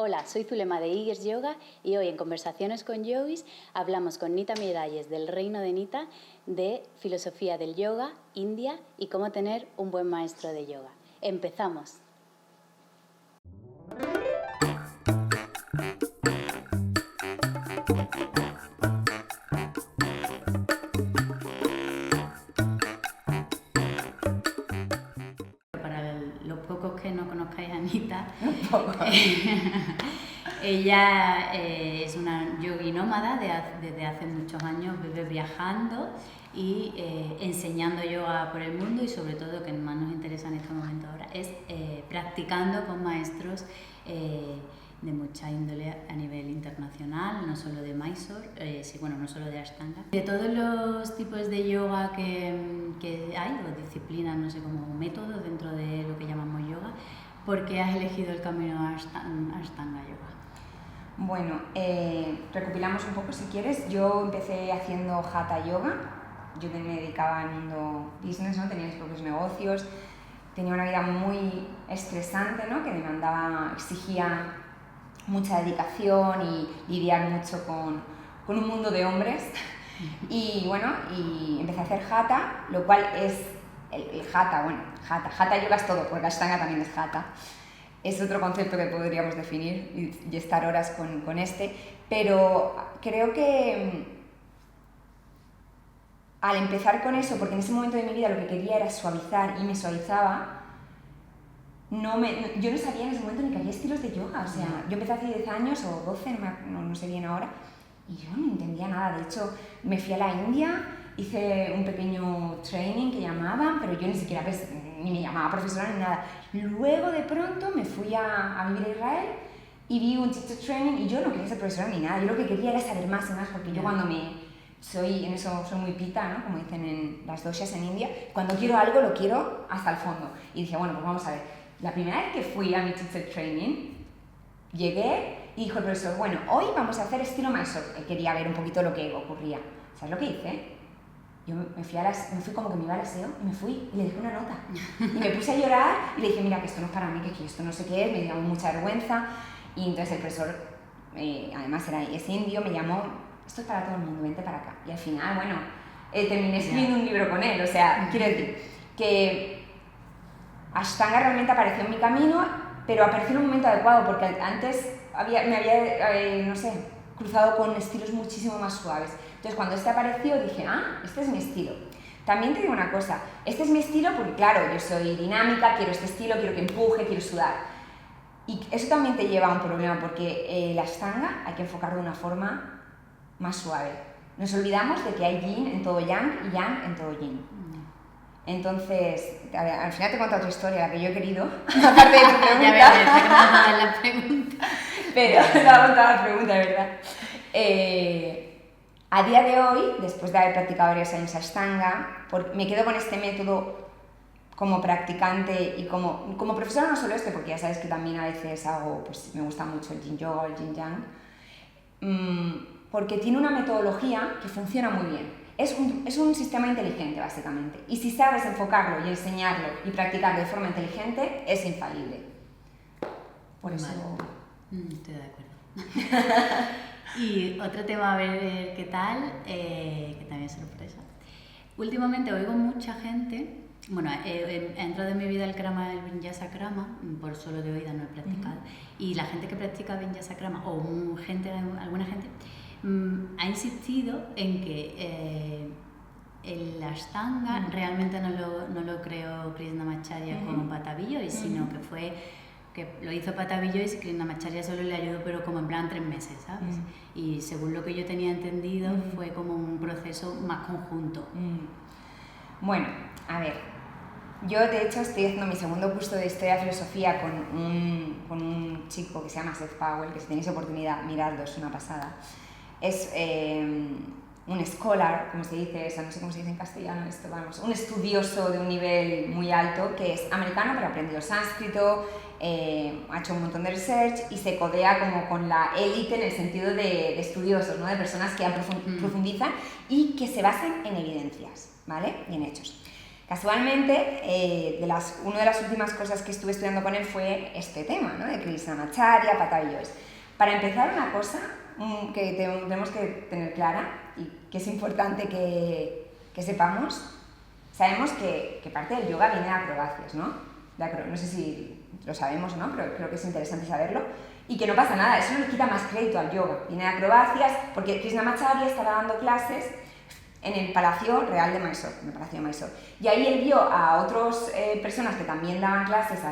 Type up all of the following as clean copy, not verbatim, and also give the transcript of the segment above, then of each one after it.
Hola, soy Zulema de Igers Yoga y hoy en Conversaciones con Yogis hablamos con Nita Miralles del Reino de Nita de filosofía del yoga, India y cómo tener un buen maestro de yoga. ¡Empezamos! Para los pocos que no conozcáis a Nita, ella es una yogi nómada desde hace muchos años, vive viajando y enseñando yoga por el mundo y sobre todo, que más nos interesa en este momento ahora, es practicando con maestros de mucha índole a nivel internacional, no solo de Mysore, no solo de Ashtanga. De todos los tipos de yoga que hay, o disciplinas, no sé, como métodos dentro de lo que llamamos yoga, ¿por qué has elegido el camino a Ashtanga Yoga? Bueno, recopilamos un poco si quieres. Yo empecé haciendo Hatha Yoga. Yo me dedicaba al mundo business, ¿no? Tenía mis propios negocios, tenía una vida muy estresante, ¿no? Que exigía mucha dedicación y lidiar mucho con un mundo de hombres. Y bueno, empecé a hacer Hatha, lo cual es el Hatha Yoga es todo, porque Ashtanga también es Hatha. Es otro concepto que podríamos definir y estar horas con este, pero creo que al empezar con eso, porque en ese momento de mi vida lo que quería era suavizar y me suavizaba, yo no sabía en ese momento ni que había estilos de yoga. O sea, yo empecé hace 10 años o 12, no sé bien ahora, y yo no entendía nada. De hecho, me fui a la India, hice un pequeño training que llamaban, pero yo ni siquiera ni me llamaba profesora ni nada. Luego de pronto me fui a vivir a Israel y vi un teacher training y yo no quería ser profesora ni nada. Yo lo que quería era saber más y más, porque yo cuando soy muy pita, ¿no? Como dicen en las doshas en India, cuando quiero algo lo quiero hasta el fondo. Y dije, bueno, pues vamos a ver. La primera vez que fui a mi teacher training, llegué y dijo el profesor, bueno, hoy vamos a hacer estilo Mysore. Él quería ver un poquito lo que ocurría. ¿Sabes lo que hice? Yo me fui como que me iba al aseo y me fui y le dejé una nota. Y me puse a llorar y le dije, mira, que esto no es para mí, que esto no sé qué es, me dio mucha vergüenza. Y entonces el profesor, además es indio, me llamó, esto es para todo el mundo, vente para acá. Y al final, bueno, terminé escribiendo un libro con él. O sea, quiero decir que Ashtanga realmente apareció en mi camino, pero apareció en un momento adecuado, porque antes me había cruzado con estilos muchísimo más suaves. Entonces, cuando este apareció, dije, este es mi estilo. También te digo una cosa, este es mi estilo porque, claro, yo soy dinámica, quiero este estilo, quiero que empuje, quiero sudar. Y eso también te lleva a un problema, porque la Ashtanga hay que enfocarlo de una forma más suave. Nos olvidamos de que hay yin en todo yang y yang en todo yin. Entonces, al final te cuento otra historia, la que yo he querido, aparte de tu pregunta. Ya ves, la pregunta. Pero te voy a contar la pregunta, de verdad. A día de hoy, después de haber practicado varios años Ashtanga, me quedo con este método como practicante y como profesora, no solo porque ya sabes que también a veces me gusta mucho el Yin Yoga o el Yin Yang, porque tiene una metodología que funciona muy bien. Es un sistema inteligente, básicamente, y si sabes enfocarlo y enseñarlo y practicarlo de forma inteligente, es infalible. Por eso... Estoy de acuerdo. Y otro tema, a ver qué tal, que también es sorpresa. Últimamente oigo mucha gente, he entrado en mi vida el Krama, el Vinyasa Krama, por solo de oídas no he practicado, y la gente que practica Vinyasa Krama, o alguna gente, ha insistido en que el Ashtanga realmente no lo creó Krishnamacharya como Patavillo, sino que lo hizo Patavillo y Krishnamacharya solo le ayudó, pero como en plan 3 meses, ¿sabes? Y según lo que yo tenía entendido, fue como un proceso más conjunto. Bueno, a ver, yo de hecho estoy haciendo mi segundo curso de Historia de Filosofía con un chico que se llama Seth Powell, que si tenéis oportunidad, miradlo, es una pasada. Es un scholar, como se dice, no sé cómo se dice en castellano esto, un estudioso de un nivel muy alto, que es americano pero ha aprendido sánscrito, ha hecho un montón de research y se codea como con la élite en el sentido de estudiosos, ¿no? De personas que profundizan y que se basan en evidencias, ¿vale? Y en hechos. Casualmente, una de las últimas cosas que estuve estudiando con él fue este tema, ¿no? De Krishnamacharya, Patabi Jois. Para empezar, una cosa que tenemos que tener clara y que es importante que sepamos, sabemos que parte del yoga viene de acrobacias, ¿no? No sé si lo sabemos o no, pero creo que es interesante saberlo. Y que no pasa nada, eso no le quita más crédito al yoga. Viene de acrobacias porque Krishnamacharya estaba dando clases en el Palacio Real de Mysore, en el Palacio de Mysore. Y ahí él vio a otras personas que también daban clases a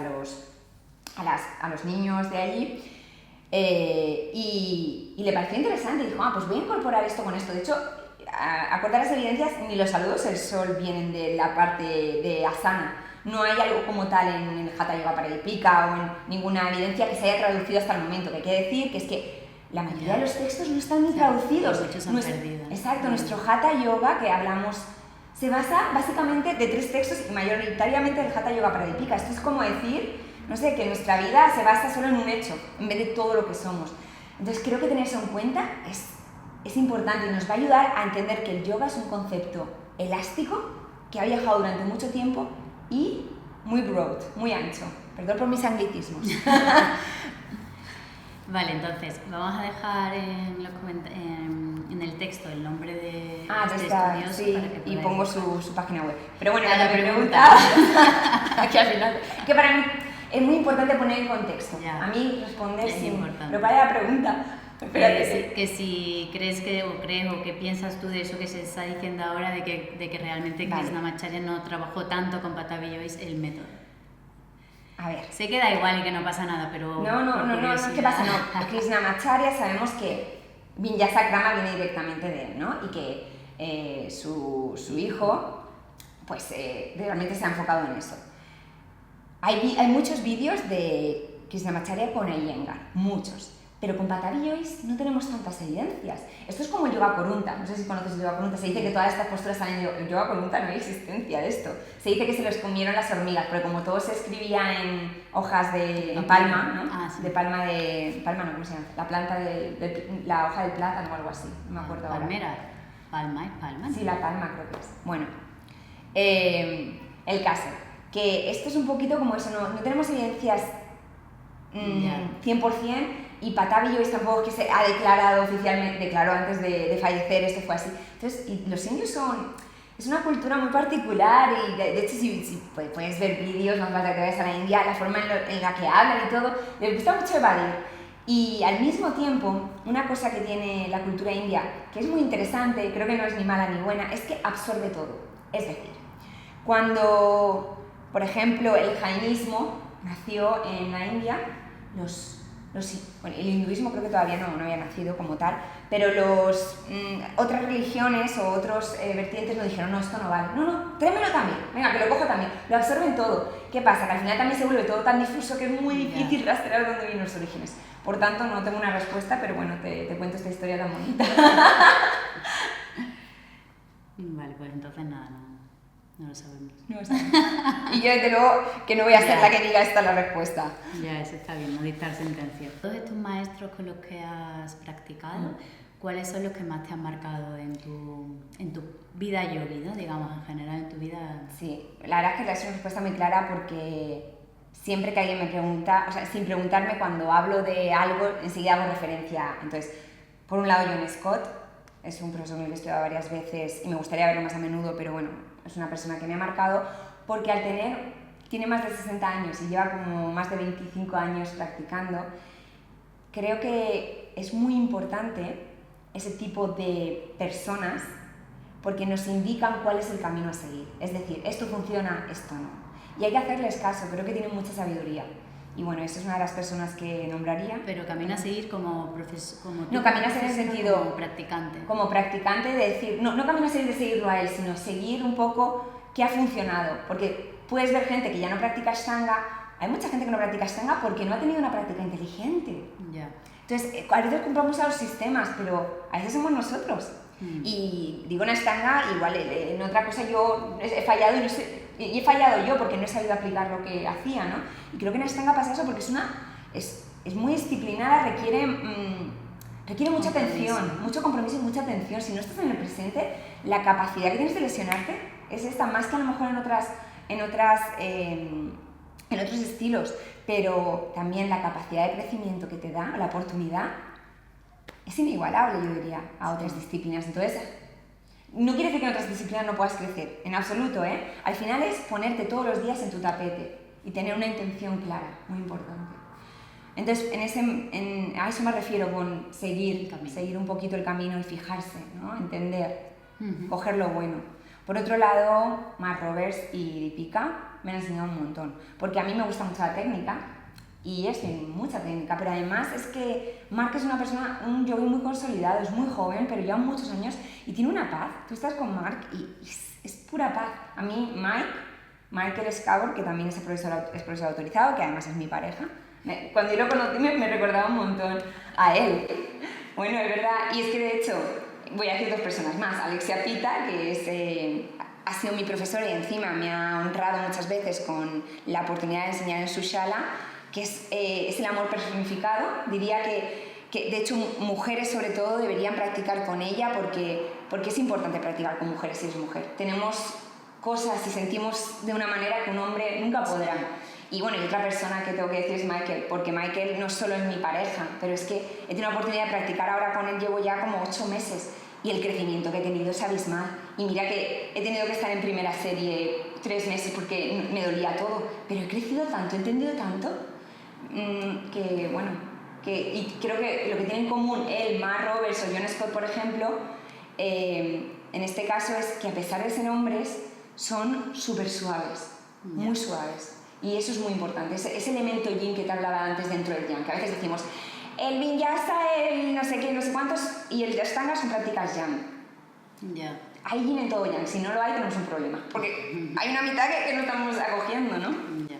los niños de allí y le pareció interesante y dijo, pues voy a incorporar esto con esto. De hecho, acordar las evidencias, ni los saludos del sol vienen de la parte de asana. No hay algo como tal en el Hatha Yoga Pradipika o en ninguna evidencia que se haya traducido hasta el momento. Que hay que decir que es que la mayoría de los textos no están ni traducidos. Muchos han perdido. Exacto, nuestro Hatha Yoga que hablamos se basa básicamente de 3 textos y mayoritariamente del Hatha Yoga Pradipika. Esto es como decir, no sé, que nuestra vida se basa solo en un hecho, en vez de todo lo que somos. Entonces creo que tener eso en cuenta es importante y nos va a ayudar a entender que el yoga es un concepto elástico que ha viajado durante mucho tiempo y muy broad, muy ancho. Perdón por mis anglicismos. Vale, entonces vamos a dejar en el texto el nombre de este estudioso sí, para que y pongo su página web. Pero bueno, la pregunta aquí al final, que para mí es muy importante poner en contexto. Ya. A mí responder Es sin... importante. Pero para la pregunta... Que si crees o qué piensas tú de eso que se está diciendo ahora de que realmente Krishnamacharya no trabajó tanto con Patabi Jois el método. A ver. Sé que da igual y que no pasa nada, pero... No, es que pasa, no. Krishnamacharya sabemos que Vinyasakrama viene directamente de él, ¿no? Y que su hijo, pues realmente se ha enfocado en eso. Hay muchos vídeos de Krishnamacharya con Iyengar, muchos. Pero con Patabi Jois no tenemos tantas evidencias. Esto es como el Yoga Corunta. No sé si conoces el Yoga Corunta. Se dice que todas estas posturas están en el Yoga Corunta, no hay existencia de esto. Se dice que se los comieron las hormigas, pero como todo se escribía en hojas de palma, ¿no? Sí. De palma no, ¿cómo se llama? La planta la hoja del plátano o algo así. No me acuerdo ahora. Palmera. Palma es palma, ¿no? Sí, la palma creo que es. Bueno, el caso. Que esto es un poquito como eso, no tenemos evidencias 100%. Y Patabi Jois tampoco es que se ha declarado oficialmente, declaró antes de fallecer, esto fue así. Entonces, y los indios es una cultura muy particular y de hecho si puedes ver vídeos, no hace falta que vayas a la India, la forma en la que hablan y todo, les gusta mucho evadir. Y al mismo tiempo, una cosa que tiene la cultura india, que es muy interesante, creo que no es ni mala ni buena, es que absorbe todo. Es decir, cuando, por ejemplo, el jainismo nació en la India, el hinduismo creo que todavía no había nacido como tal, pero otras religiones o otros vertientes nos dijeron, no, esto no vale. No, tráemelo también, venga, que lo cojo también. Lo absorben todo. ¿Qué pasa? Que al final también se vuelve todo tan difuso que es muy difícil rastrear dónde vienen los orígenes. Por tanto, no tengo una respuesta, pero bueno, te cuento esta historia tan bonita. Vale, pues entonces nada, no lo sabemos. No lo sabemos. Y yo desde luego que no voy a ser la que diga esta la respuesta. Ya, eso está bien, no dictar sentencia. Todos estos maestros con los que has practicado, ¿cuáles son los que más te han marcado en tu vida yogi, ¿no? Digamos, en general en tu vida? Sí, la verdad es que es una respuesta muy clara porque siempre que alguien me pregunta, o sea, sin preguntarme cuando hablo de algo, enseguida hago referencia. Entonces, por un lado John Scott, es un profesor con el que he estudiado varias veces y me gustaría verlo más a menudo, pero bueno, es una persona que me ha marcado porque tiene más de 60 años y lleva como más de 25 años practicando. Creo que es muy importante ese tipo de personas porque nos indican cuál es el camino a seguir. Es decir, esto funciona, esto no. Y hay que hacerles caso, creo que tienen mucha sabiduría. Y bueno, esa es una de las personas que nombraría. Pero camino a seguir como profesor. No, camino a seguir en el sentido. Como practicante. Como practicante, de decir. No camino a seguir de seguirlo a él, sino seguir un poco qué ha funcionado. Porque puedes ver gente que ya no practica Ashtanga. Hay mucha gente que no practica Ashtanga porque no ha tenido una práctica inteligente. Ya. Entonces, a veces compramos a los sistemas, pero a veces somos nosotros. Y digo en Ashtanga, igual en otra cosa yo he fallado y he fallado yo porque no he sabido aplicar lo que hacía, ¿no? Y creo que en Ashtanga pasa eso porque es muy disciplinada, requiere mucha atención, mucho compromiso y mucha atención. Si no estás en el presente, la capacidad que tienes de lesionarte es esta, más que a lo mejor en otros estilos, pero también la capacidad de crecimiento que te da, la oportunidad, es inigualable, yo diría, a otras disciplinas. Entonces, no quiere decir que en otras disciplinas no puedas crecer, en absoluto, ¿eh? Al final es ponerte todos los días en tu tapete y tener una intención clara, muy importante. Entonces, a eso me refiero con seguir un poquito el camino y fijarse, ¿no? Entender, coger lo bueno. Por otro lado, Mark Roberts y Deepika me han enseñado un montón, porque a mí me gusta mucho la técnica y es mucha técnica, pero además es que Mark es una persona, un yogi muy consolidado, es muy joven, pero lleva muchos años y tiene una paz. Tú estás con Mark y es pura paz. A mí, Michael Scarborough, que también es profesor autorizado, que además es mi pareja, cuando yo lo conocí me recordaba un montón a él. Bueno, es verdad, y es que de hecho voy a decir dos personas más. Alexia Pita, que ha sido mi profesora y encima me ha honrado muchas veces con la oportunidad de enseñar en su shala, que es el amor personificado. Diría que de hecho mujeres sobre todo deberían practicar con ella porque es importante practicar con mujeres si eres mujer. Tenemos cosas y sentimos de una manera que un hombre nunca podrá. Y bueno, y otra persona que tengo que decir es Michael, porque Michael no solo es mi pareja, pero es que he tenido la oportunidad de practicar ahora con él, llevo ya como 8 meses y el crecimiento que he tenido es abismal. Y mira que he tenido que estar en primera serie 3 meses porque me dolía todo, pero he crecido tanto, he entendido tanto, que bueno, y creo que lo que tienen en común él, Mark Roberts o John Scott, por ejemplo, en este caso es que a pesar de ser hombres, son súper suaves, muy suaves. Y eso es muy importante, ese elemento yin que te hablaba antes dentro del yang, que a veces decimos el vinyasa, el no sé qué, no sé cuántos, y el ashtanga son prácticas yang. Ya. Hay yin en todo yang, si no lo hay tenemos un problema, porque hay una mitad que no estamos acogiendo, ¿no? Ya.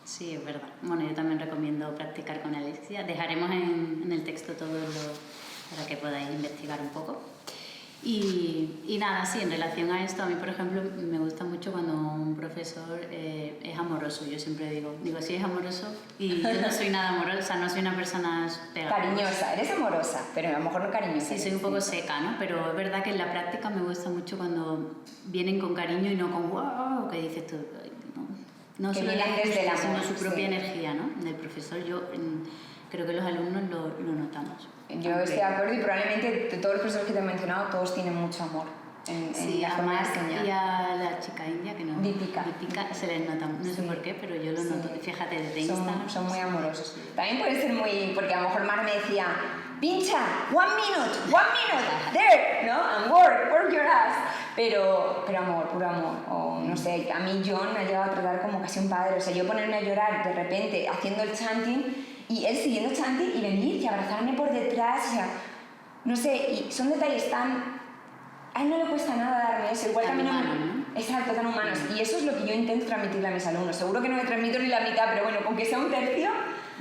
Sí, es verdad. Bueno, yo también recomiendo practicar con Alexia. Dejaremos en el texto todo para que podáis investigar un poco. Y nada, sí, en relación a esto, a mí, por ejemplo, me gusta mucho cuando un profesor es amoroso. Yo siempre digo, sí, es amoroso, y yo no soy nada amorosa, o sea, no soy una persona cariñosa, eres amorosa, pero a lo mejor no cariñosa. Sí, soy un poco seca, ¿no? Pero es verdad que en la práctica me gusta mucho cuando vienen con cariño y no con wow, que dices tú, no que solo vienen desde el amor, sino su propia energía, ¿no? Del profesor, yo creo que los alumnos lo notamos. Yo estoy de acuerdo y probablemente de todos los profesores que te he mencionado, todos tienen mucho amor en la forma de enseñar. Y a la chica india, que no... Deepika se les nota, no sé por qué, pero yo lo noto. Fíjate, desde Instagram. Son muy amorosos. También puede ser muy... Porque a lo mejor Mar me decía, pincha, 1 minute, there, ¿no? And work your ass. Pero amor, puro amor. O no sé, a mí John me ha llegado a tratar como casi un padre. O sea, yo ponerme a llorar de repente haciendo el chanting y él siguiendo chanting y venir y abrazarme por detrás, o sea, no sé, y son detalles tan... A él no le cuesta nada darme eso, igual también humano, ¿no? Exacto, tan humanos. Y eso es lo que yo intento transmitirle a mis alumnos. Seguro que no me transmito ni la mitad, pero bueno, con que sea un tercio...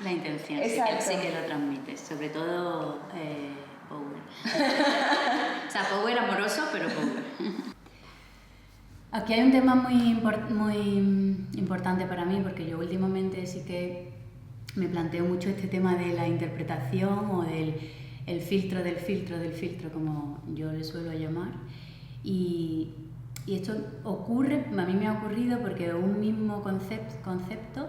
La intención, sí que lo transmites, sobre todo power. O sea, power amoroso, pero power. Aquí hay un tema muy importante para mí, porque yo últimamente sí que me planteo mucho este tema de la interpretación o del filtro del filtro, como yo le suelo llamar. Y esto ocurre, a mí me ha ocurrido porque un mismo concepto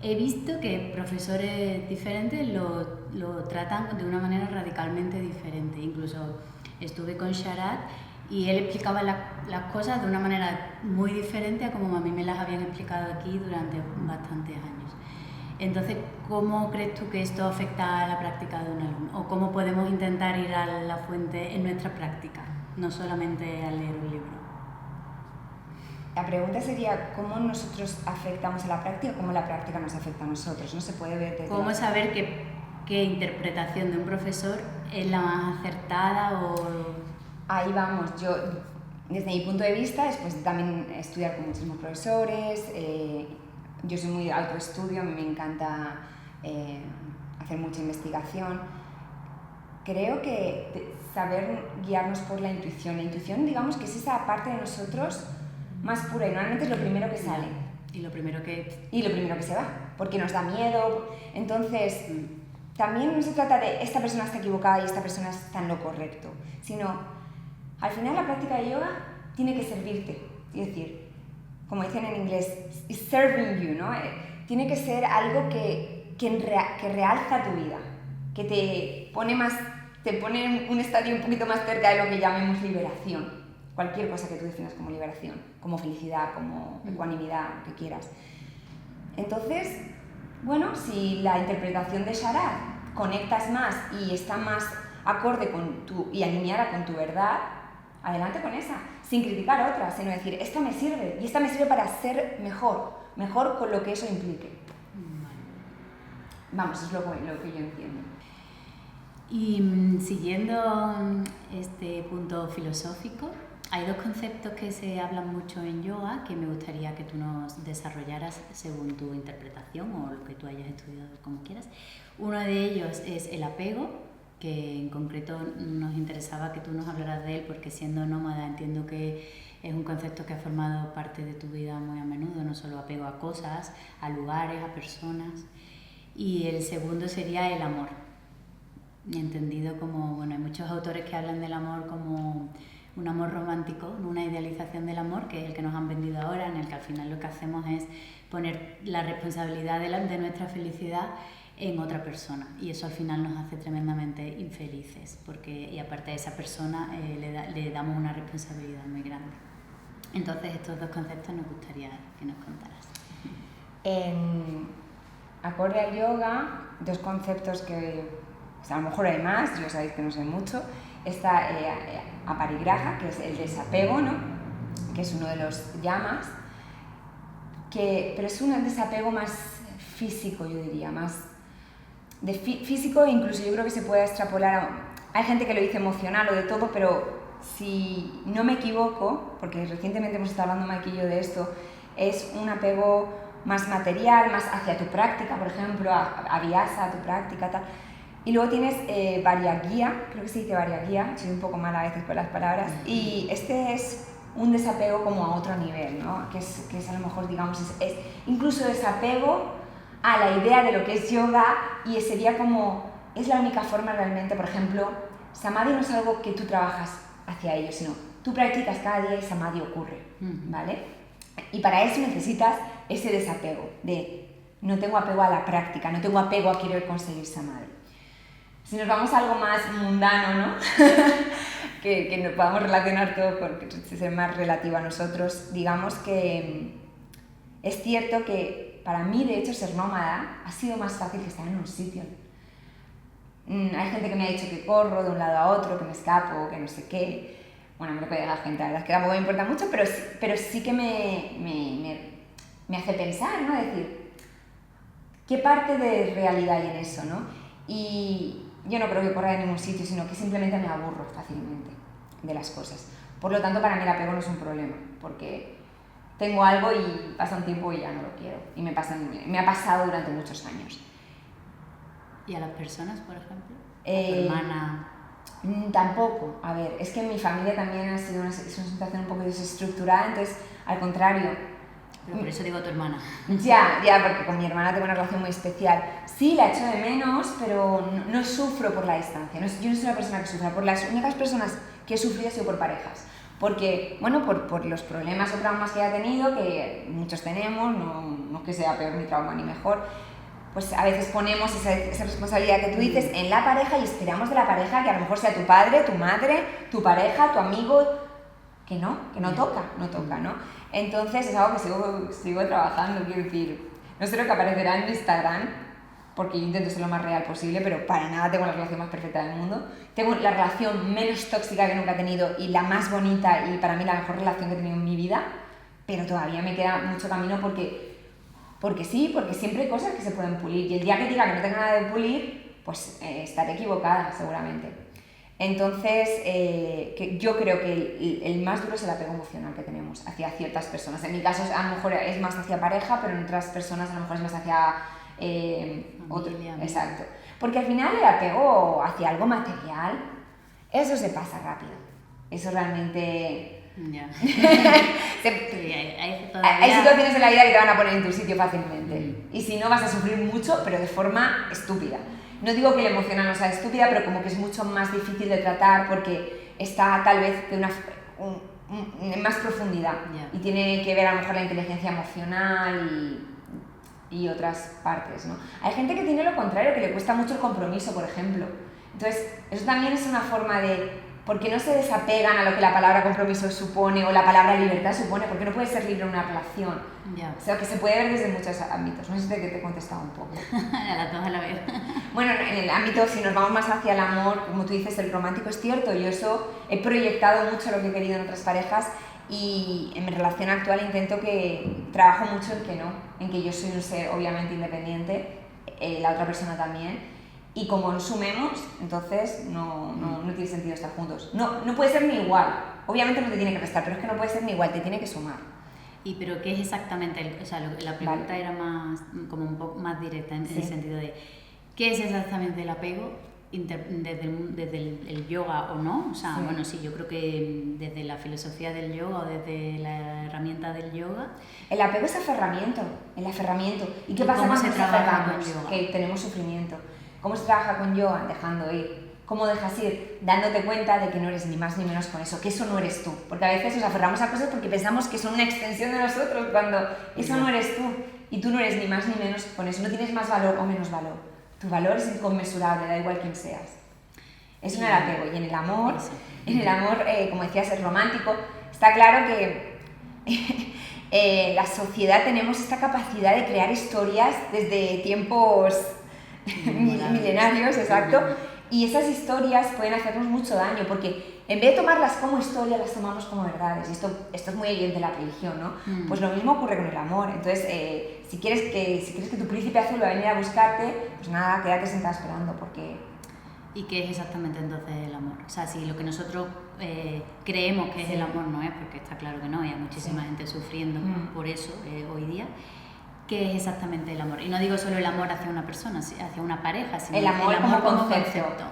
he visto que profesores diferentes lo tratan de una manera radicalmente diferente. Incluso estuve con Sharat y él explicaba las cosas de una manera muy diferente a como a mí me las habían explicado aquí durante bastantes años. Entonces, ¿cómo crees tú que esto afecta a la práctica de un alumno? ¿O cómo podemos intentar ir a la fuente en nuestra práctica, no solamente a leer un libro? La pregunta sería, ¿cómo nosotros afectamos a la práctica o cómo la práctica nos afecta a nosotros? No se puede ver desde... ¿Cómo saber qué interpretación de un profesor es la más acertada o...? Ahí vamos, yo, desde mi punto de vista, después de también estudiar con muchísimos profesores, yo soy muy de autoestudio, a mí me encanta hacer mucha investigación. Creo que saber guiarnos por la intuición, digamos que es esa parte de nosotros más pura y normalmente es lo primero que sale. Y lo primero que se va, porque nos da miedo. Entonces, también no se trata de esta persona está equivocada y esta persona está en lo correcto, sino al final la práctica de yoga tiene que servirte. es decir, como dicen en inglés, is serving you, ¿no? Tiene que ser algo que realza tu vida, que te pone en un estadio un poquito más cerca de lo que llamemos liberación. Cualquier cosa que tú definas como liberación, como felicidad, como ecuanimidad, lo que quieras. Entonces, bueno, si la interpretación de Sharad conectas más y está más acorde y alineada con tu verdad, adelante con esa, sin criticar otras, sino decir, esta me sirve, y esta me sirve para ser mejor con lo que eso implique. Vamos, es lo que yo entiendo. Y siguiendo este punto filosófico, hay dos conceptos que se hablan mucho en yoga que me gustaría que tú nos desarrollaras según tu interpretación o lo que tú hayas estudiado, como quieras. Uno de ellos es el apego, que en concreto nos interesaba que tú nos hablaras de él porque siendo nómada entiendo que es un concepto que ha formado parte de tu vida muy a menudo, no solo apego a cosas, a lugares, a personas. Y el segundo sería el amor, entendido como, bueno, hay muchos autores que hablan del amor como un amor romántico, una idealización del amor, que es el que nos han vendido ahora, en el que al final lo que hacemos es poner la responsabilidad de nuestra felicidad en otra persona, y eso al final nos hace tremendamente infelices, y aparte a esa persona le damos una responsabilidad muy grande. Entonces estos dos conceptos nos gustaría que nos contaras. Acorde al yoga, dos conceptos que a lo mejor hay más, yo sabéis que no sé mucho. Está aparigraha, que es el desapego, ¿no? Que es uno de los yamas, pero es un desapego más físico, yo diría, más de físico, incluso yo creo que se puede extrapolar hay gente que lo dice emocional o de todo, pero si no me equivoco, porque recientemente hemos estado hablando Mike y yo de esto, es un apego más material, más hacia tu práctica, por ejemplo, a vyasa, a tu práctica, tal. Y luego tienes vairagya, creo que se dice vairagya, soy un poco mala a veces con las palabras, y este es un desapego como a otro nivel, ¿no? que es a lo mejor, digamos, es incluso desapego a la idea de lo que es yoga, y sería como, es la única forma realmente, por ejemplo, samadhi no es algo que tú trabajas hacia ello, sino tú practicas cada día y samadhi ocurre, ¿vale? Y para eso necesitas ese desapego de no tengo apego a la práctica, no tengo apego a querer conseguir samadhi. Si nos vamos a algo más mundano, ¿no? que nos podamos relacionar todo con que sea más relativo a nosotros, digamos que es cierto que para mí, de hecho, ser nómada ha sido más fácil que estar en un sitio. Hay gente que me ha dicho que corro de un lado a otro, que me escapo, que no sé qué. Bueno, me lo puede llegar gente, la verdad es que tampoco me importa mucho, pero sí que me hace pensar, ¿no? Decir, ¿qué parte de realidad hay en eso, no? Y yo no creo que corra de ningún sitio, sino que simplemente me aburro fácilmente de las cosas. Por lo tanto, para mí el apego no es un problema, porque tengo algo y pasa un tiempo y ya no lo quiero. Y me ha pasado durante muchos años. ¿Y a las personas, por ejemplo? ¿A tu hermana? Tampoco. A ver, es que en mi familia también es una situación un poco desestructurada, entonces, al contrario. Pero por eso digo a tu hermana. Ya, porque con mi hermana tengo una relación muy especial. Sí, la echo de menos, pero no sufro por la distancia. Yo no soy una persona que sufra. Por las únicas personas que he sufrido ha sido por parejas. Porque, bueno, por los problemas o traumas que haya tenido, que muchos tenemos, no es que sea peor ni trauma ni mejor, pues a veces ponemos esa responsabilidad que tú dices en la pareja y esperamos de la pareja que a lo mejor sea tu padre, tu madre, tu pareja, tu amigo, que no toca, ¿no? Entonces es algo que sigo trabajando, quiero decir, no sé lo que aparecerá en Instagram, porque yo intento ser lo más real posible, pero para nada tengo la relación más perfecta del mundo. Tengo la relación menos tóxica que nunca he tenido y la más bonita y para mí la mejor relación que he tenido en mi vida, pero todavía me queda mucho camino porque siempre hay cosas que se pueden pulir y el día que diga que no tenga nada de pulir, pues estaré equivocada seguramente. Entonces, yo creo que el más duro es el apego emocional que tenemos hacia ciertas personas. En mi caso a lo mejor es más hacia pareja, pero en otras personas a lo mejor es más hacia otro. Exacto. Porque al final el apego hacia algo material, eso se pasa rápido. Eso realmente... Ya. Hay situaciones en la vida que te van a poner en tu sitio fácilmente. Y si no, vas a sufrir mucho, pero de forma estúpida. No digo que la emocional no sea estúpida, pero como que es mucho más difícil de tratar porque está tal vez de en más profundidad. Y tiene que ver a lo mejor la inteligencia emocional y otras partes, ¿no? Hay gente que tiene lo contrario, que le cuesta mucho el compromiso, por ejemplo. Entonces, eso también es una forma de... ¿Por qué no se desapegan a lo que la palabra compromiso supone o la palabra libertad supone? ¿Por qué no puede ser libre una relación? O sea, que se puede ver desde muchos ámbitos. No sé si te he contestado un poco. A las dos a la vez. Bueno, en el ámbito, si nos vamos más hacia el amor, como tú dices, el romántico es cierto. Yo eso he proyectado mucho lo que he querido en otras parejas y en mi relación actual intento que... Trabajo mucho en que no, en que yo soy un ser obviamente independiente, la otra persona también. Y como nos sumemos, entonces no tiene sentido estar juntos. No puede ser ni igual. Obviamente no te tiene que restar, pero es que no puede ser ni igual, te tiene que sumar. ¿Y pero qué es exactamente? O sea, la pregunta era más, como un poco más directa en el sentido de ¿qué es exactamente el apego desde el yoga o no? O sea, bueno, sí, yo creo que desde la filosofía del yoga o desde la herramienta del yoga. El apego es aferramiento, el aferramiento. ¿Y qué pasa cuando se trabaja con yoga? Que tenemos sufrimiento. ¿Cómo se trabaja con yoga? Dejando ir. ¿Cómo dejas ir? Dándote cuenta de que no eres ni más ni menos con eso, que eso no eres tú. Porque a veces nos aferramos a cosas porque pensamos que son una extensión de nosotros, cuando eso no eres tú. Y tú no eres ni más ni menos con eso. No tienes más valor o menos valor. Tu valor es inconmensurable, da igual quién seas. Eso en el apego. Y en el amor, como decías, es romántico. Está claro que la sociedad tenemos esta capacidad de crear historias desde tiempos milenarios, exacto, y esas historias pueden hacernos mucho daño porque en vez de tomarlas como historias las tomamos como verdades, y esto es muy evidente en la religión, ¿no? Pues lo mismo ocurre con el amor. Entonces si quieres que tu príncipe azul va a venir a buscarte, pues nada, quédate sentada esperando porque... ¿Y qué es exactamente entonces el amor? O sea, si lo que nosotros creemos que es el amor no es, porque está claro que no, y hay muchísima gente sufriendo por eso hoy día. ¿Qué es exactamente el amor? Y no digo solo el amor hacia una persona, hacia una pareja, sino el amor como concepto.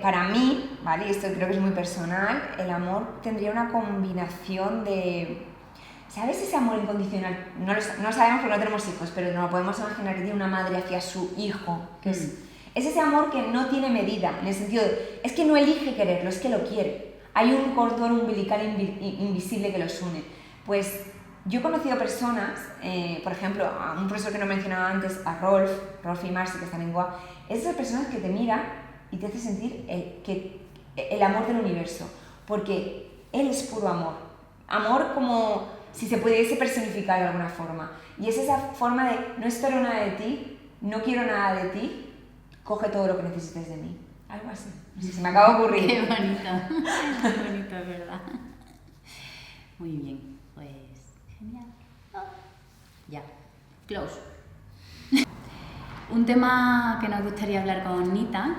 Para mí, ¿vale? Y esto creo que es muy personal, el amor tendría una combinación de... ¿Sabes ese amor incondicional? No lo sabemos porque no tenemos hijos, pero no lo podemos imaginar que tiene una madre hacia su hijo. Que es ese amor que no tiene medida, en el sentido de... Es que no elige quererlo, es que lo quiere. Hay un cordón umbilical invisible que los une. Pues yo he conocido personas, por ejemplo, a un profesor que no mencionaba antes, a Rolf y Marcy, que están en Goa, es esas personas que te miran y te hace sentir el amor del universo, porque él es puro amor. Amor como si se pudiese personificar de alguna forma. Y es esa forma de no espero nada de ti, no quiero nada de ti, coge todo lo que necesites de mí. Algo así. No sé, se me acaba de ocurrir. Qué bonito, qué bonito, es verdad. Muy bien, pues genial. Ya, close. Un tema que nos gustaría hablar con Nita,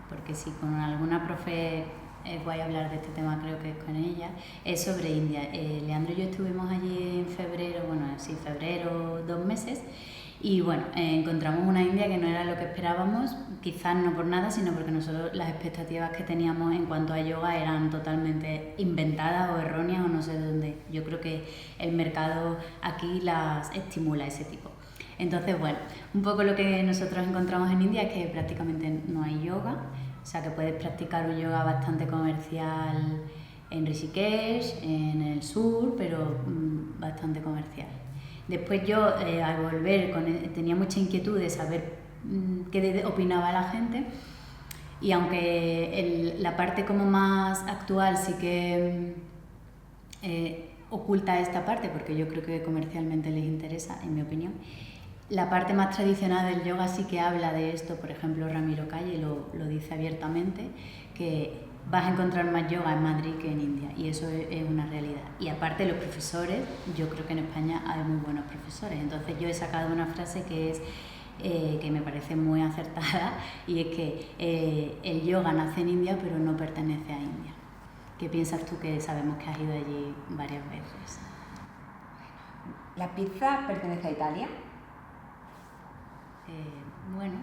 porque si con alguna profe es guay hablar de este tema, creo que es con ella, es sobre India. Leandro y yo estuvimos allí en febrero, febrero, 2 meses, y bueno, encontramos una India que no era lo que esperábamos, quizás no por nada, sino porque nosotros las expectativas que teníamos en cuanto a yoga eran totalmente inventadas o erróneas o no sé de dónde. Yo creo que el mercado aquí las estimula ese tipo. Entonces, bueno, un poco lo que nosotros encontramos en India es que prácticamente no hay yoga, o sea que puedes practicar un yoga bastante comercial en Rishikesh, en el sur, pero bastante comercial. Después yo, al volver, tenía mucha inquietud de saber qué opinaba la gente, y aunque la parte como más actual sí que oculta esta parte, porque yo creo que comercialmente les interesa, en mi opinión, la parte más tradicional del yoga sí que habla de esto. Por ejemplo, Ramiro Calle lo dice abiertamente, que vas a encontrar más yoga en Madrid que en India, y eso es una realidad. Y aparte los profesores, yo creo que en España hay muy buenos profesores. Entonces yo he sacado una frase que es que me parece muy acertada, y es que el yoga nace en India pero no pertenece a India. ¿Qué piensas tú, que sabemos que has ido allí varias veces? ¿La pizza pertenece a Italia? Bueno,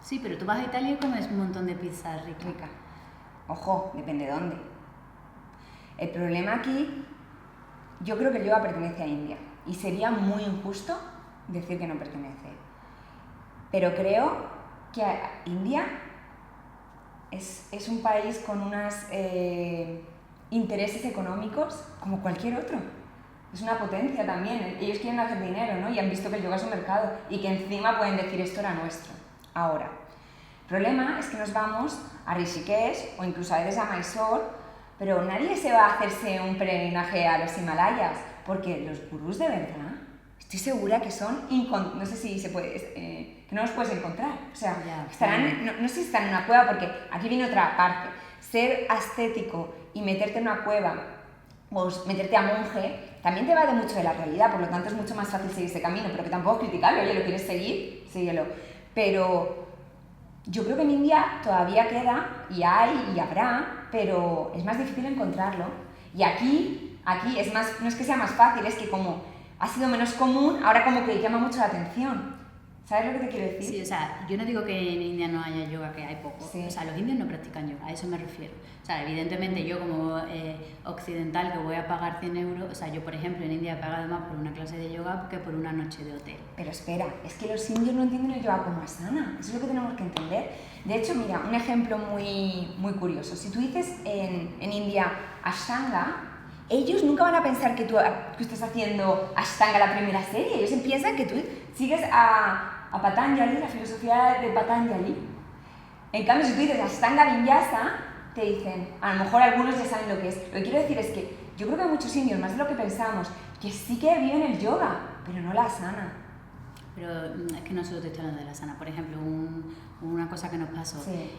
sí, pero tú vas a Italia y comes un montón de pizza rica. Ojo, depende de dónde. El problema aquí, yo creo que el yoga pertenece a India y sería muy injusto decir que no pertenece. Pero creo que a India es un país con unos intereses económicos como cualquier otro. Es una potencia también. Ellos quieren hacer dinero, ¿no? Y han visto que el yoga es un mercado y que encima pueden decir esto era nuestro. Ahora, el problema es que nos vamos a Rishikesh o incluso a veces a Mysore, pero nadie se va a hacerse un peregrinaje a los Himalayas porque los gurús de verdad, estoy segura que son, no sé si se puede, que no los puedes encontrar. O sea, estarán, no sé si están en una cueva porque aquí viene otra parte. Ser ascético y meterte en una cueva o meterte a monje también te va de mucho de la realidad, por lo tanto es mucho más fácil seguir ese camino, pero que tampoco es criticable. Oye, ¿lo quieres seguir? Síguelo. Pero yo creo que en India todavía queda, y hay, y habrá, pero es más difícil encontrarlo. Y aquí es más, no es que sea más fácil, es que como ha sido menos común, ahora como que llama mucho la atención. ¿Sabes lo que te quiero decir? Sí, o sea, yo no digo que en India no haya yoga, que hay poco. Sí. O sea, los indios no practican yoga, a eso me refiero. O sea, evidentemente yo como occidental que voy a pagar 100 euros, o sea, yo por ejemplo en India he pagado más por una clase de yoga que por una noche de hotel. Pero espera, es que los indios no entienden el yoga como asana, eso es lo que tenemos que entender. De hecho, mira, un ejemplo muy, muy curioso. Si tú dices en India Ashtanga, ellos nunca van a pensar que tú estás haciendo Ashtanga la primera serie, ellos piensan que tú sigues a Patanjali, la filosofía de Patanjali. En cambio, si tú dices Ashtanga Vinyasa, te dicen, a lo mejor algunos ya saben lo que es. Lo que quiero decir es que yo creo que hay muchos indios, más de lo que pensamos, que sí que viven el yoga, pero no la asana. Pero es que no solo te estoy hablando de la asana. Por ejemplo, una cosa que nos pasó. Sí.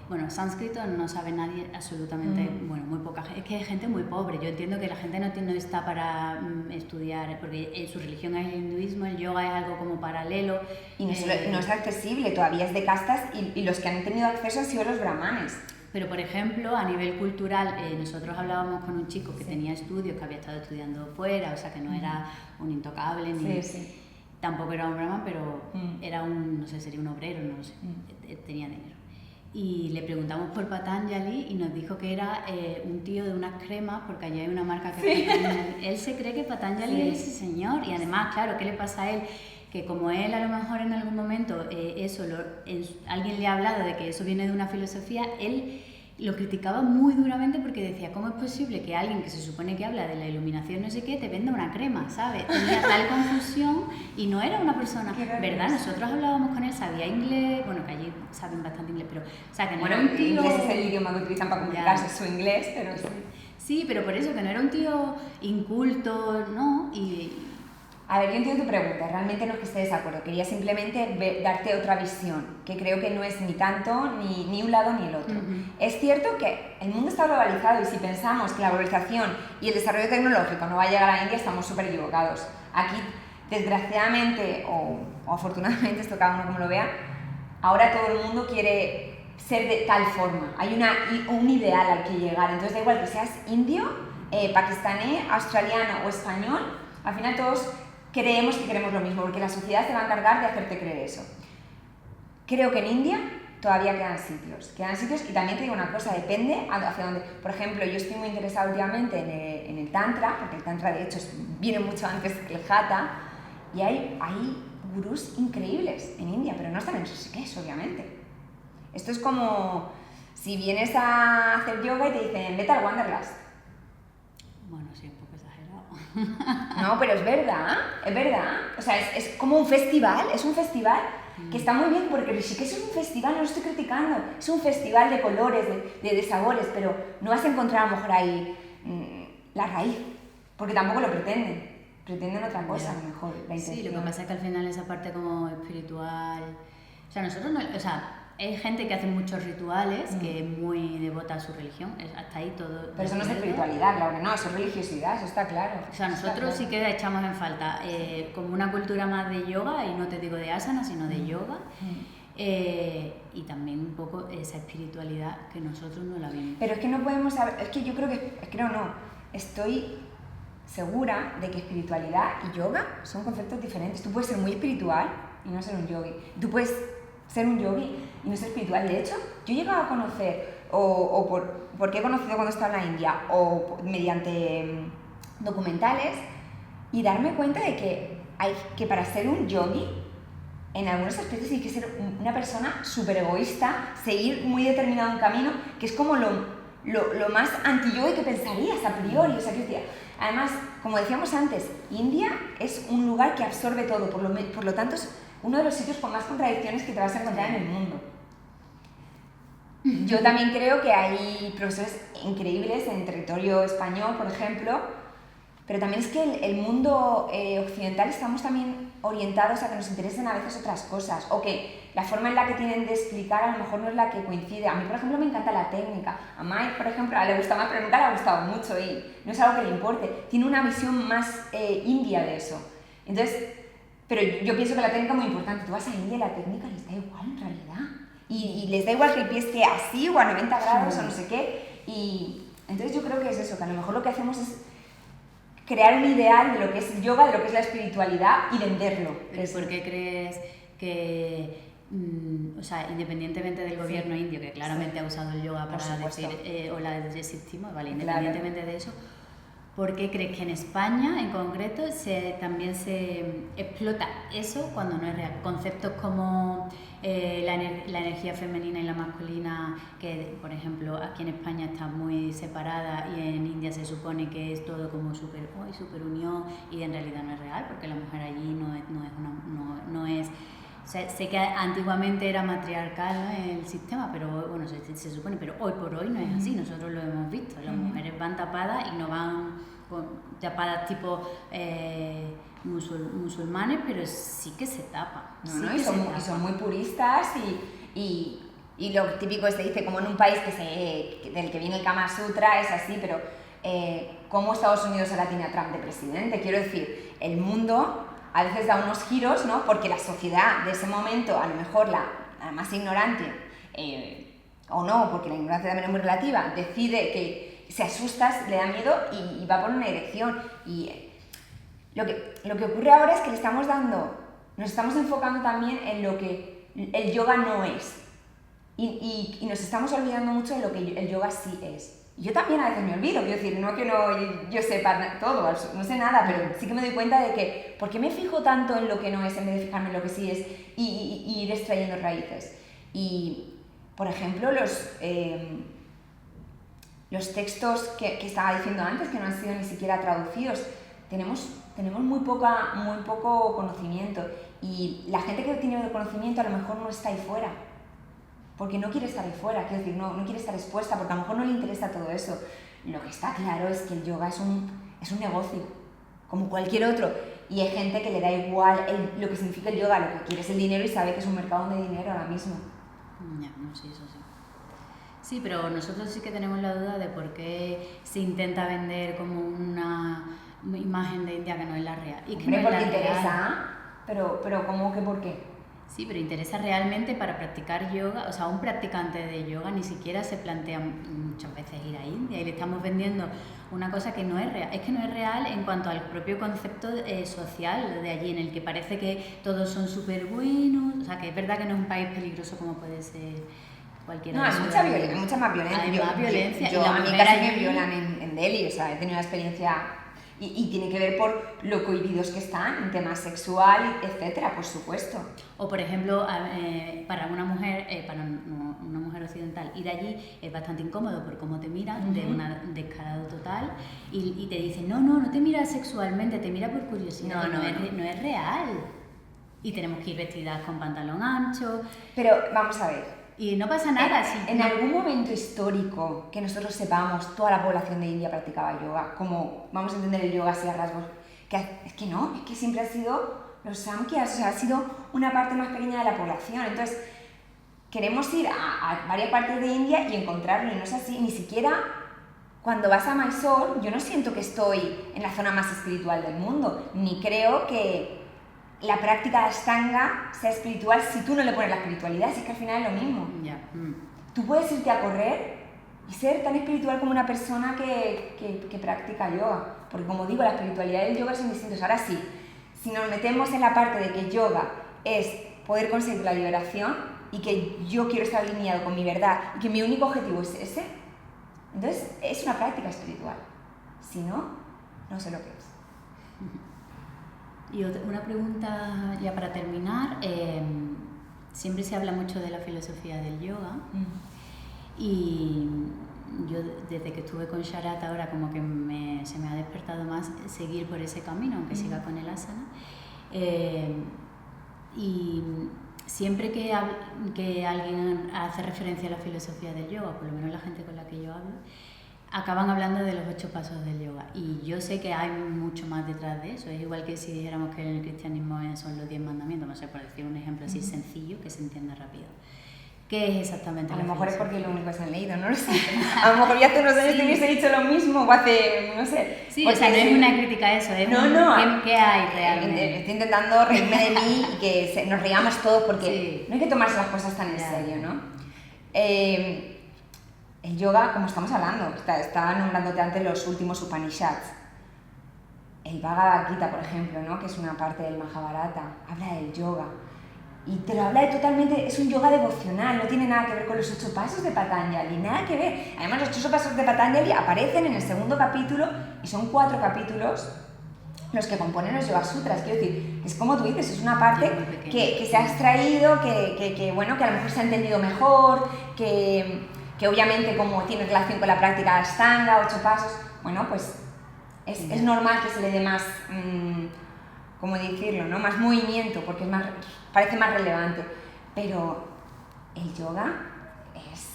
Bueno, sánscrito no sabe nadie absolutamente, bueno, muy poca gente. Es que hay gente muy pobre. Yo entiendo que la gente no está para estudiar, porque su religión es el hinduismo, el yoga es algo como paralelo. Y no es accesible, todavía es de castas y los que han tenido acceso han sido los brahmanes. Pero, por ejemplo, a nivel cultural, nosotros hablábamos con un chico que tenía estudios, que había estado estudiando fuera, o sea, que no era un intocable, ni tampoco era un brahman, pero era no sé, sería un obrero, no sé, tenía dinero. Y le preguntamos por Patanjali y nos dijo que era un tío de unas cremas, porque allí hay una marca que él se cree que Patanjali es ese señor, y además, claro, ¿qué le pasa a él? Que como él a lo mejor en algún momento alguien le ha hablado de que eso viene de una filosofía, él lo criticaba muy duramente porque decía, ¿cómo es posible que alguien que se supone que habla de la iluminación no sé qué te venda una crema, ¿sabes? Tenía tal confusión y no era una persona, ¿verdad? Nosotros hablábamos con él, sabía inglés, bueno, que allí saben bastante inglés, pero, o sea, que no era un tío... Inglés es el idioma que utilizan para comunicarse, su inglés, pero sí. Sí, pero por eso, que no era un tío inculto, ¿no? A ver, yo entiendo tu pregunta, realmente no es que esté de desacuerdo, quería simplemente darte otra visión, que creo que no es ni tanto ni un lado ni el otro. Es cierto que el mundo está globalizado y si pensamos que la globalización y el desarrollo tecnológico no va a llegar a India, estamos súper equivocados. Aquí, desgraciadamente o afortunadamente, esto cada uno como lo vea, ahora todo el mundo quiere ser de tal forma, hay un ideal al que llegar, entonces da igual que seas indio, pakistaní, australiano o español, al final todos creemos que queremos lo mismo, porque la sociedad se va a encargar de hacerte creer eso. Creo que en India todavía quedan sitios y también te digo una cosa, depende hacia dónde. Por ejemplo, yo estoy muy interesada últimamente en el Tantra, porque el Tantra de hecho viene mucho antes que el Hatha, y hay gurús increíbles en India, pero no están en Rishikesh, obviamente. Esto es como si vienes a hacer yoga y te dicen, vete al Wanderlust. Bueno, sí, un poco exagerado. No, pero es verdad. O sea, es como un festival, que está muy bien porque Rishikesh es un festival, no lo estoy criticando, es un festival de colores, de sabores, pero no vas a encontrar a lo mejor ahí la raíz, porque tampoco lo pretenden otra cosa a lo mejor, la intención. Sí, lo que pasa es que al final esa parte como espiritual, o sea, nosotros no, o sea, hay gente que hace muchos rituales, que es muy devota a su religión, hasta ahí todo. Pero eso no es espiritualidad, Laura, no, eso es religiosidad, eso está claro. O sea, nosotros sí que echamos en falta como una cultura más de yoga, y no te digo de asana, sino de yoga, y también un poco esa espiritualidad que nosotros no la vemos. Pero es que no podemos saber, es que yo creo no, estoy segura de que espiritualidad y yoga son conceptos diferentes. Tú puedes ser muy espiritual y no ser un yogi. Tú puedes ser un yogi y no ser espiritual. De hecho, yo he llegado a conocer, porque he conocido cuando estaba en la India, o mediante documentales, y darme cuenta de que para ser un yogi en algunos aspectos hay que ser una persona súper egoísta, seguir muy determinado un camino, que es como lo más anti-yoga que pensarías a priori. O sea, además, como decíamos antes, India es un lugar que absorbe todo, por lo tanto es uno de los sitios con más contradicciones que te vas a encontrar en el mundo. Yo también creo que hay profesores increíbles en territorio español, por ejemplo, pero también es que el mundo occidental estamos también orientados a que nos interesen a veces otras cosas, o que la forma en la que tienen de explicar a lo mejor no es la que coincide. A mí, por ejemplo, me encanta la técnica. A Mike, por ejemplo, le gusta más, pero nunca le ha gustado mucho y no es algo que le importe. Tiene una visión más india de eso. Entonces, pero yo pienso que la técnica es muy importante. Tú vas a India y la técnica les da igual en realidad. Y les da igual que el pie esté así o a 90 grados o no sé qué. Y entonces yo creo que es eso, que a lo mejor lo que hacemos es crear un ideal de lo que es el yoga, de lo que es la espiritualidad y venderlo. ¿Pero por qué crees que, o sea, independientemente del gobierno indio, que claramente ha usado el yoga para decir, o la de Sistema, vale, independientemente de eso, ¿por qué crees que en España, en concreto, también se explota eso cuando no es real? Conceptos como la energía femenina y la masculina, que por ejemplo aquí en España está muy separada y en India se supone que es todo como super unión, y en realidad no es real, porque la mujer allí no es o sea, sé que antiguamente era matriarcal, ¿no?, el sistema, pero bueno, se supone, pero hoy por hoy no es así. Nosotros lo hemos visto, las mujeres van tapadas y no van tapadas tipo musulmanes, pero sí que se tapan. Y son muy puristas y lo típico se dice, como en un país del que viene el Kama Sutra, es así, pero ¿cómo Estados Unidos ahora tiene a Trump de presidente? Quiero decir, el mundo a veces da unos giros, ¿no? Porque la sociedad de ese momento, a lo mejor la más ignorante, o no, porque la ignorancia también es muy relativa, decide que se asusta, le da miedo y va por una dirección. Y lo que ocurre ahora es que nos estamos enfocando también en lo que el yoga no es. Y nos estamos olvidando mucho de lo que el yoga sí es. Yo también a veces me olvido, quiero decir, no que yo sepa todo, no sé nada, pero sí que me doy cuenta de que, ¿por qué me fijo tanto en lo que no es en vez de fijarme en lo que sí es y ir extrayendo raíces? Y, por ejemplo, los textos que estaba diciendo antes, que no han sido ni siquiera traducidos, tenemos muy poco conocimiento, y la gente que tiene conocimiento a lo mejor no está ahí fuera. Porque no quiere estar ahí fuera, quiero decir, no quiere estar expuesta, porque a lo mejor no le interesa todo eso. Lo que está claro es que el yoga es un negocio, como cualquier otro, y hay gente que le da igual lo que significa el yoga, lo que quiere es el dinero y sabe que es un mercado de dinero ahora mismo. Sí, eso sí. Sí, pero nosotros sí que tenemos la duda de por qué se intenta vender como una imagen de India que no es la real. Y que Hombre, no porque es la interesa, real. pero ¿cómo que por qué? Sí, pero interesa realmente para practicar yoga. O sea, un practicante de yoga ni siquiera se plantea muchas veces ir a India, y le estamos vendiendo una cosa que no es real. Es que no es real en cuanto al propio concepto social de allí, en el que parece que todos son súper buenos. O sea, que es verdad que no es un país peligroso como puede ser cualquier otro. No, hay mucha más violencia. Hay más violencia. A mí casi me violan en Delhi, o sea, he tenido una experiencia. Y tiene que ver por lo cohibidos que están en temas sexual, etcétera, por supuesto. O por ejemplo, para una mujer occidental, ir allí es bastante incómodo por cómo te miran, de un descarado total, y te dicen, no te mira sexualmente, te mira por curiosidad. No es real. Y tenemos que ir vestidas con pantalón ancho. Pero vamos a ver. Y no pasa nada. En algún momento histórico que nosotros sepamos, toda la población de India practicaba yoga, como vamos a entender el yoga así a rasgos, es que siempre ha sido los samkhyas, o sea, ha sido una parte más pequeña de la población. Entonces, queremos ir a varias partes de India y encontrarlo, y no es así. Ni siquiera cuando vas a Mysore, yo no siento que estoy en la zona más espiritual del mundo, ni creo que la práctica de Ashtanga sea espiritual si tú no le pones la espiritualidad, si es que al final es lo mismo. Tú puedes irte a correr y ser tan espiritual como una persona que practica yoga, porque como digo, la espiritualidad y el yoga son distintos. Ahora sí, si nos metemos en la parte de que yoga es poder conseguir la liberación y que yo quiero estar alineado con mi verdad y que mi único objetivo es ese, entonces es una práctica espiritual. Si no, no sé lo que es. Y una pregunta ya para terminar. Siempre se habla mucho de la filosofía del yoga y yo desde que estuve con Sharat ahora como que se me ha despertado más seguir por ese camino, aunque siga con el asana. Y siempre que alguien hace referencia a la filosofía del yoga, por lo menos la gente con la que yo hablo, acaban hablando de los 8 pasos del yoga. Y yo sé que hay mucho más detrás de eso. Es igual que si dijéramos que en el cristianismo son los 10 mandamientos, no sé, por decir un ejemplo así sencillo que se entienda rápido. ¿Qué es exactamente la filosofía? A lo mejor es porque es lo único que se han leído, no lo sé. A lo mejor ya hace unos años te hubiese dicho lo mismo o hace, no sé. Sí, o sea, no es una crítica a eso, es ¿qué hay realmente? Estoy intentando reírme de mí y que nos riamos todos porque no hay que tomarse las cosas tan en serio, ¿no? El yoga, como estamos hablando, estaba nombrándote antes los últimos Upanishads. El Bhagavad Gita, por ejemplo, ¿no? Que es una parte del Mahabharata, habla del yoga. Y te lo habla de totalmente, es un yoga devocional, no tiene nada que ver con los 8 pasos de Patanjali, nada que ver. Además, los 8 pasos de Patanjali aparecen en el 2.º capítulo y son 4 capítulos los que componen los Yoga Sutras. Quiero decir, es como tú dices, es una parte que se ha extraído, bueno, que a lo mejor se ha entendido mejor, que obviamente como tiene relación con la práctica de Ashtanga, 8 pasos, bueno, pues es normal que se le dé más, ¿cómo decirlo?, ¿no? Más movimiento, porque parece más relevante. Pero el yoga es,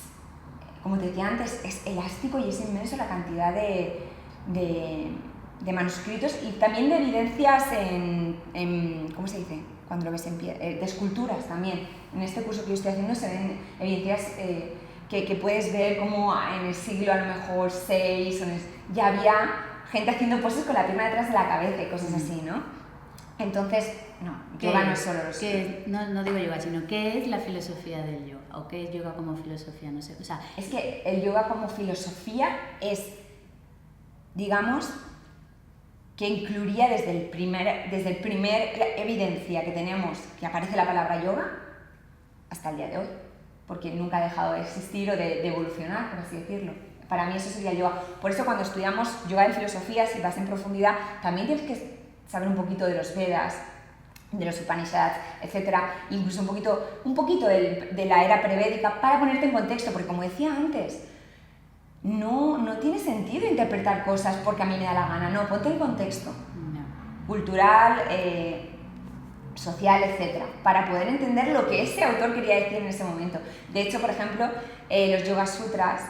como te decía antes, es elástico y es inmenso la cantidad de manuscritos y también de evidencias en ¿cómo se dice?, cuando lo ves en pie, de esculturas también. En este curso que yo estoy haciendo se ven evidencias que puedes ver como en el siglo a lo mejor 6 ya había gente haciendo poses con la pierna detrás de la cabeza y cosas así, ¿no? Entonces, no, yoga no es solo los... No digo yoga, sino ¿qué es la filosofía del yoga? ¿O qué es yoga como filosofía? No sé, o sea... Es que el yoga como filosofía es, digamos, que incluiría desde el primer evidencia que tenemos que aparece la palabra yoga hasta el día de hoy, porque nunca ha dejado de existir o de evolucionar, por así decirlo. Para mí eso sería el yoga. Por eso cuando estudiamos yoga en filosofía, si vas en profundidad, también tienes que saber un poquito de los Vedas, de los Upanishads, etc. Incluso un poquito de la era prevédica para ponerte en contexto, porque como decía antes, no tiene sentido interpretar cosas porque a mí me da la gana, no, ponte en contexto cultural, social, etc., para poder entender lo que ese autor quería decir en ese momento. De hecho, por ejemplo, los Yoga Sutras,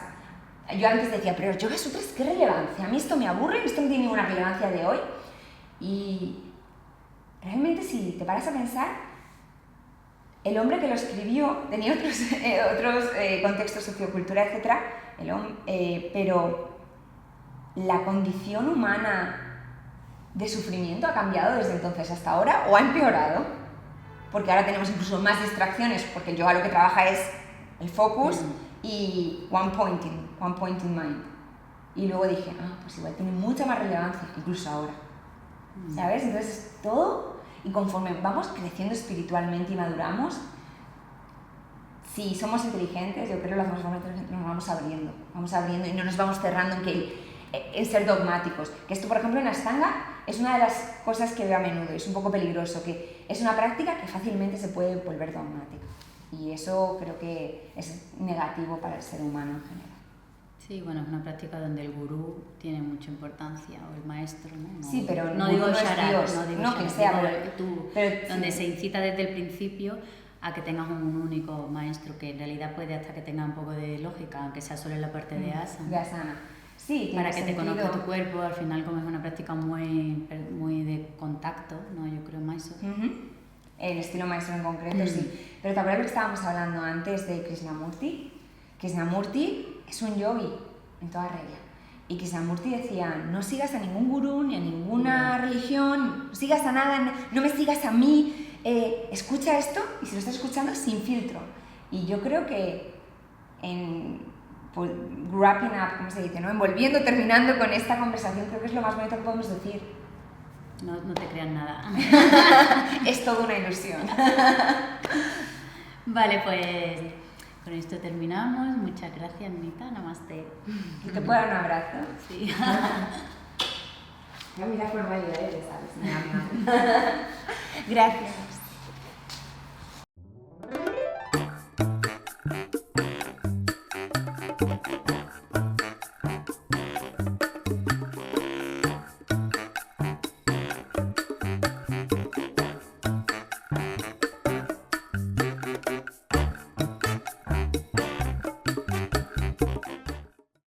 yo antes decía, pero los Yoga Sutras, ¿qué relevancia? A mí esto me aburre, esto no tiene ninguna relevancia de hoy. Y realmente si te paras a pensar, el hombre que lo escribió tenía otros contextos, sociocultura, etc., pero la condición humana de sufrimiento ha cambiado desde entonces hasta ahora o ha empeorado, porque ahora tenemos incluso más distracciones, porque el yoga lo que trabaja es el focus y one point in mind. Y luego dije, pues igual tiene mucha más relevancia, incluso ahora. ¿Sabes? Entonces todo, y conforme vamos creciendo espiritualmente y maduramos, si somos inteligentes, yo creo que nos vamos abriendo y no nos vamos cerrando en ser dogmáticos. Que esto, por ejemplo, en Ashtanga es una de las cosas que veo a menudo, es un poco peligroso, que es una práctica que fácilmente se puede volver dogmática. Y eso creo que es negativo para el ser humano en general. Sí, bueno, es una práctica donde el gurú tiene mucha importancia, o el maestro, ¿no? Sí, pero no digo Sharat, pero donde se incita desde el principio a que tengas un único maestro, que en realidad puede hasta que tenga un poco de lógica, aunque sea solo en la parte de asana. De asana. Sí, para que te conozca tu cuerpo, al final como es una práctica muy de contacto, ¿no? Yo creo más eso. El estilo maestro en concreto, sí. Pero ¿te acuerdas lo que estábamos hablando antes de Krishnamurti? Krishnamurti es un yogi en toda regla. Y Krishnamurti decía, no sigas a ningún gurú ni a ninguna religión, no sigas a nada, no me sigas a mí, escucha esto y si lo estás escuchando sin filtro. Y yo creo que wrapping up, ¿cómo se dice?, ¿no? Envolviendo, terminando con esta conversación, creo que es lo más bonito que podemos decir. No te crean nada. Es toda una ilusión. Vale, pues con esto terminamos. Muchas gracias, Nita. Namaste. ¿Y te puedo dar un abrazo? Sí. Mira por validar, ¿sabes? Gracias.